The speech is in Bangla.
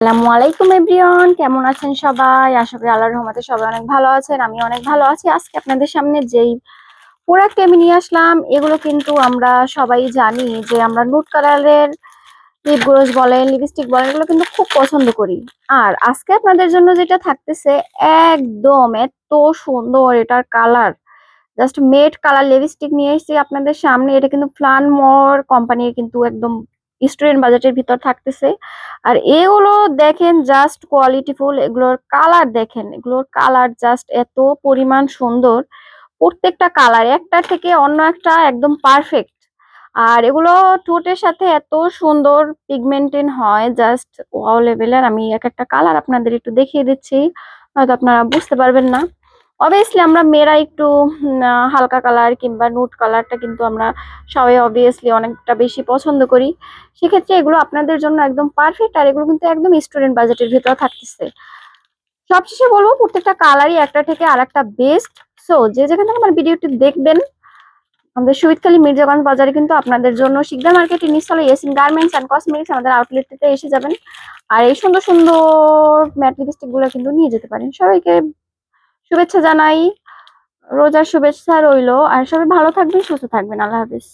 আসসালামু আলাইকুম এভরিওয়ান, কেমন আছেন সবাই? আশা করি আল্লাহর রহমতে সবাই অনেক ভালো আছেন। আমি অনেক ভালো আছি। আজকে আপনাদের সামনে যেই প্রোডাক্ট আমি নিয়ে আসলাম, এগুলো কিন্তু আমরা সবাই জানি যে আমরা নুড কালারের লিপ গ্লোস বলেন, লিপস্টিক বলেন, এগুলো কিন্তু খুব পছন্দ করি। আর আজকে আপনাদের জন্য যেটা থাকতেছে, একদম এত সুন্দর এটার কালার, জাস্ট মেট কালার লিপস্টিক নিয়ে এসেছি আপনাদের সামনে। এটা কিন্তু ফ্লানমোর কোম্পানির, কিন্তু একদম স্টুডেন্ট বাজেটের ভিতর থাকতেছে। আর এগুলো দেখেন জাস্ট কোয়ালিটিফুল, এগুলোর কালার দেখেন, এগুলোর কালার জাস্ট এত পরিমাণ সুন্দর। প্রত্যেকটা কালার একটা থেকে অন্য একটা একদম পারফেক্ট। আর এগুলো ঠোঁটের সাথে এত সুন্দর পিগমেন্টেন হয়, জাস্ট ওয়াও লেভেলের। আমি এক একটা কালার আপনাদের একটু দেখিয়ে দিচ্ছি, হয়তো আপনারা বুঝতে পারবেন না। অবভিয়াসলি আমরা মেয়েরা একটু হালকা কালার কিংবা নুড কালারটা কিন্তু আমরা সবাই অবভিয়াসলি অনেকটা বেশি পছন্দ করি। সেক্ষেত্রে এগুলো আপনাদের জন্য একদম পারফেক্ট। আর এগুলো কিন্তু একদম স্টুডেন্ট বাজেটের ভিতর থাকতেছে। সবশেষে বলবো, প্রত্যেকটা কালারই একটা থেকে আর একটা বেস্ট। সো যে যেখান থেকে আমার ভিডিওটি দেখবেন, আমাদের শহীদখালী মির্জাগঞ্জ বাজারে কিন্তু আপনাদের জন্য শিকদার মার্কেট নিচতলা ইয়াসিন গার্মেন্টস অ্যান্ড কসমেটিক্স আমাদের আউটলেটটিতে এসে যাবেন। আর এই সুন্দর সুন্দর ম্যাট লিপস্টিক গুলো কিন্তু নিয়ে যেতে পারেন। সবাইকে শুভেচ্ছা জানাই, রোজার শুভেচ্ছা রইলো। আর সবাই ভালো থাকবেন, সুস্থ থাকবেন। আল্লাহ হাফেজ।